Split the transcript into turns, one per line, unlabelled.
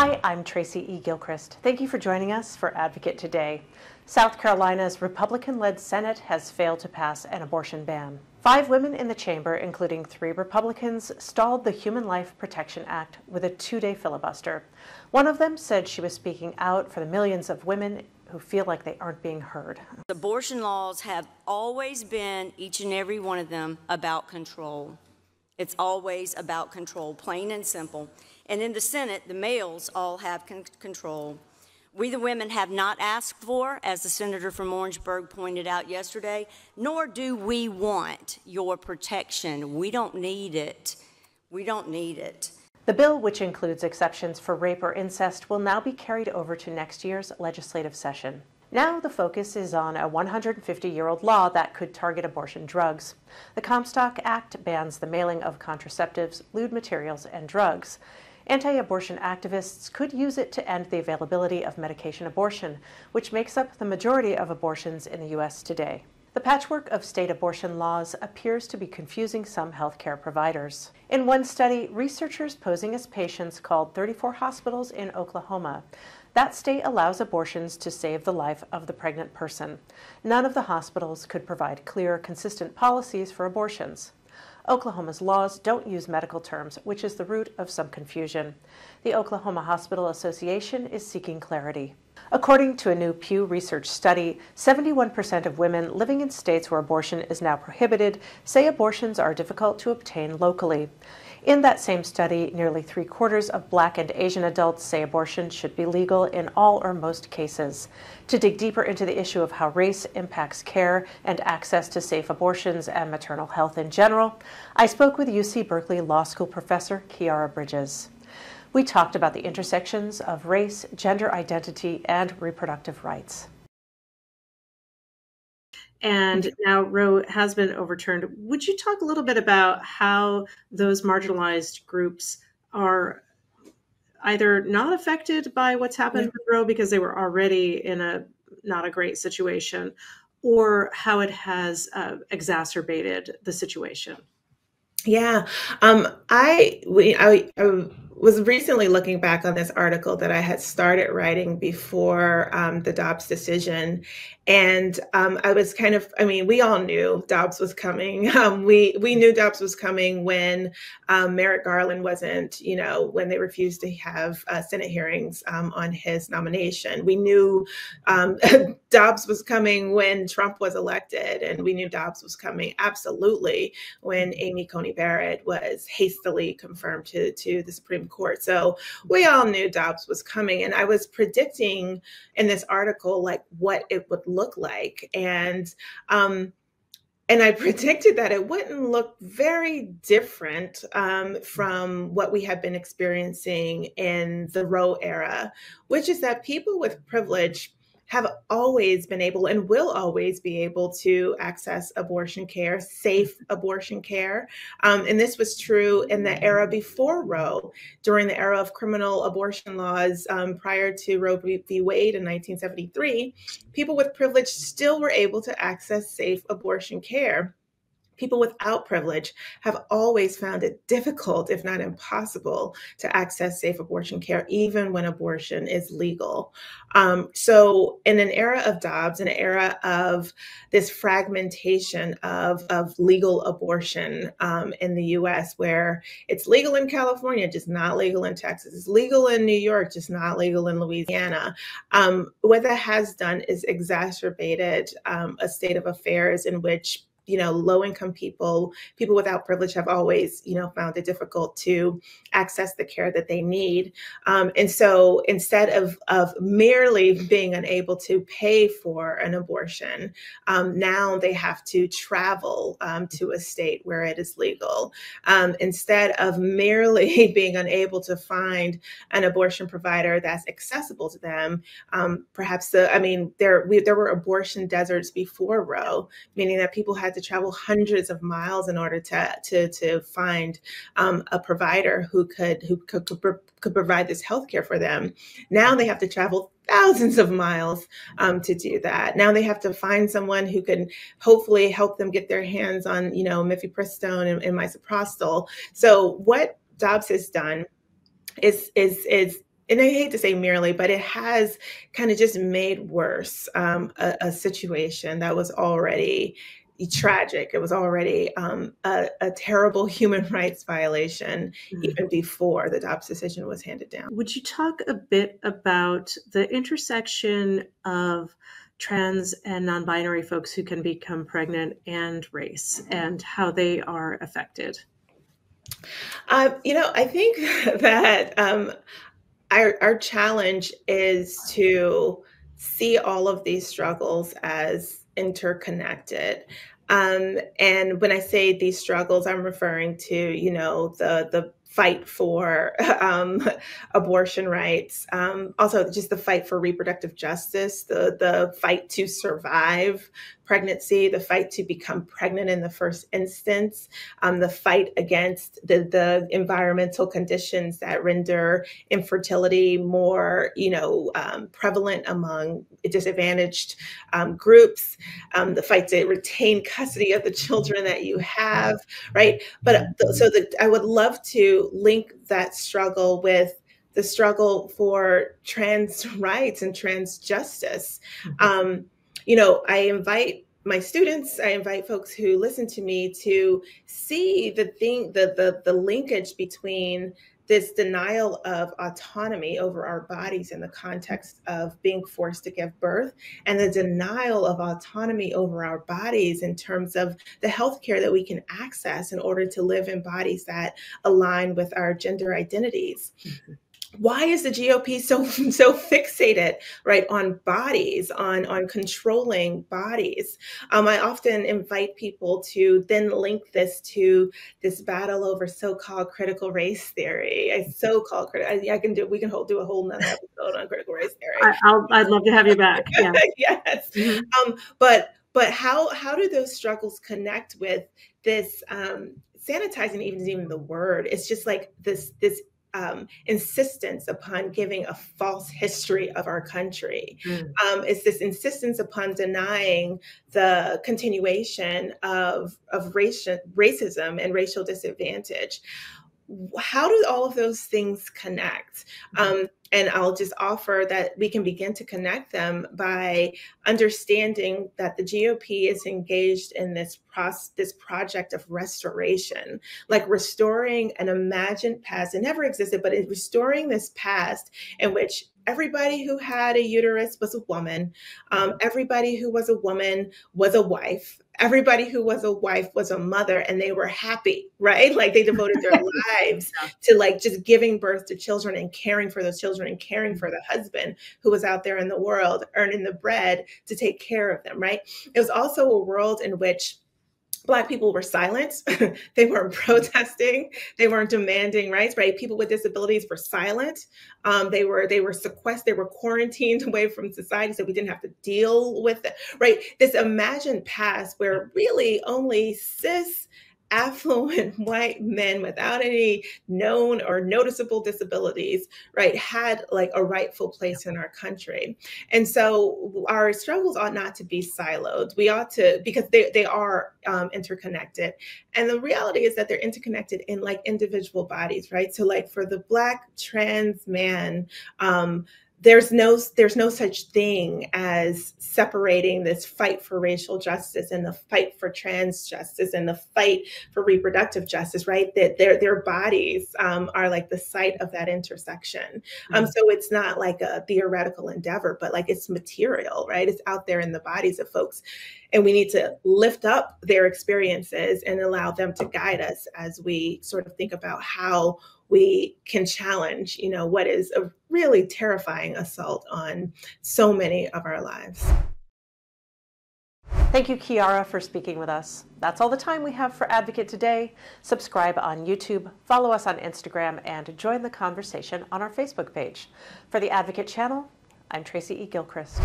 Hi, I'm Tracy E. Gilchrist. Thank you for joining us for Advocate Today. South Carolina's Republican-led Senate has failed to pass an abortion ban. 5 women in the chamber, including 3 Republicans, stalled the Human Life Protection Act with a 2-day filibuster. One of them said she was speaking out for the millions of women who feel like they aren't being heard.
Abortion laws have always been, each and every one of them, about control. It's always about control, plain and simple. And in the Senate, the males all have control. We, the women, have not asked for, as the senator from Orangeburg pointed out yesterday, nor do we want your protection. We don't need it. We don't need it.
The bill, which includes exceptions for rape or incest, will now be carried over to next year's legislative session. Now the focus is on a 150-year-old law that could target abortion drugs. The Comstock Act bans the mailing of contraceptives, lewd materials, and drugs. Anti-abortion activists could use it to end the availability of medication abortion, which makes up the majority of abortions in the U.S. today. The patchwork of state abortion laws appears to be confusing some healthcare providers. In one study, researchers posing as patients called 34 hospitals in Oklahoma. That state allows abortions to save the life of the pregnant person. None of the hospitals could provide clear, consistent policies for abortions. Oklahoma's laws don't use medical terms, which is the root of some confusion. The Oklahoma Hospital Association is seeking clarity. According to a new Pew Research study, 71% of women living in states where abortion is now prohibited say abortions are difficult to obtain locally. In that same study, nearly 3/4 of Black and Asian adults say abortion should be legal in all or most cases. To dig deeper into the issue of how race impacts care and access to safe abortions and maternal health in general, I spoke with UC Berkeley Law School professor Khiara Bridges. We talked about the intersections of race, gender identity, and reproductive rights. And now Roe has been overturned. Would you talk a little bit about how those marginalized groups are either not affected by what's happened with Roe because they were already in a not a great situation, or how it has exacerbated the situation?
Yeah, I was recently looking back on this article that I had started writing before the Dobbs decision, and I was we all knew Dobbs was coming. We knew Dobbs was coming when Merrick Garland wasn't, when they refused to have Senate hearings on his nomination. We knew Dobbs was coming when Trump was elected, and we knew Dobbs was coming absolutely when Amy Coney Barrett was hastily confirmed to the Supreme Court. So we all knew Dobbs was coming, and I was predicting in this article like what it would look like, and I predicted that it wouldn't look very different from what we have been experiencing in the Roe era, which is that people with privilege have always been able and will always be able to access abortion care, safe abortion care. And this was true in the era before Roe, during the era of criminal abortion laws prior to Roe v. Wade in 1973. People with privilege still were able to access safe abortion care. People without privilege have always found it difficult, if not impossible, to access safe abortion care, even when abortion is legal. So in an era of Dobbs, an era of this fragmentation of legal abortion in the US, where it's legal in California, just not legal in Texas, it's legal in New York, just not legal in Louisiana, what that has done is exacerbated a state of affairs in which low-income people without privilege have always, found it difficult to access the care that they need. And so instead of merely being unable to pay for an abortion, now they have to travel to a state where it is legal. Instead of merely being unable to find an abortion provider that's accessible to them, perhaps there were abortion deserts before Roe, meaning that people had to travel hundreds of miles in order to find a provider who could provide this healthcare for them. Now they have to travel thousands of miles to do that. Now they have to find someone who can hopefully help them get their hands on, mifepristone and misoprostol. So what Dobbs has done is and I hate to say merely, but it has kind of just made worse a situation that was already tragic. It was already a terrible human rights violation even before the Dobbs decision was handed down.
Would you talk a bit about the intersection of trans and non-binary folks who can become pregnant and race and how they are affected?
I think that our challenge is to see all of these struggles as interconnected. And when I say these struggles, I'm referring to, the fight for abortion rights, also just the fight for reproductive justice, the fight to survive pregnancy, the fight to become pregnant in the first instance, the fight against the environmental conditions that render infertility more, prevalent among disadvantaged groups, the fight to retain custody of the children that you have, right? But I would love to link that struggle with the struggle for trans rights and trans justice. I invite my students, I invite folks who listen to me to see the linkage between this denial of autonomy over our bodies in the context of being forced to give birth, and the denial of autonomy over our bodies in terms of the healthcare that we can access in order to live in bodies that align with our gender identities. Why is the GOP so fixated, right, on bodies, on controlling bodies? I often invite people to then link this to this battle over so-called critical race theory. We can do a whole nother episode on critical race theory.
I'd love to have you back. Yeah.
Yes. But how do those struggles connect with this sanitizing even the word? It's just like this insistence upon giving a false history of our country. It's this insistence upon denying the continuation of racism and racial disadvantage. How do all of those things connect? And I'll just offer that we can begin to connect them by understanding that the GOP is engaged in this project of restoration, like restoring an imagined past that never existed, but restoring this past in which everybody who had a uterus was a woman. Everybody who was a woman was a wife. Everybody who was a wife was a mother, and they were happy, right? Like they devoted their lives to like just giving birth to children and caring for those children and caring for the husband who was out there in the world earning the bread to take care of them, right? It was also a world in which Black people were silent. They weren't protesting. They weren't demanding rights, right? People with disabilities were silent. They were sequestered. They were quarantined away from society, so we didn't have to deal with it, right? This imagined past where really only cis, affluent white men without any known or noticeable disabilities, right, had like a rightful place in our country. And so our struggles ought not to be siloed. We ought to, because they are interconnected. And the reality is that they're interconnected in like individual bodies, right? So like for the Black trans man, there's no such thing as separating this fight for racial justice and the fight for trans justice and the fight for reproductive justice, right? That their bodies are like the site of that intersection. So it's not like a theoretical endeavor, but like it's material, right? It's out there in the bodies of folks. And we need to lift up their experiences and allow them to guide us as we sort of think about how we can challenge, what is a really terrifying assault on so many of our lives.
Thank you, Khiara, for speaking with us. That's all the time we have for Advocate Today. Subscribe on YouTube, follow us on Instagram, and join the conversation on our Facebook page. For the Advocate channel, I'm Tracy E. Gilchrist.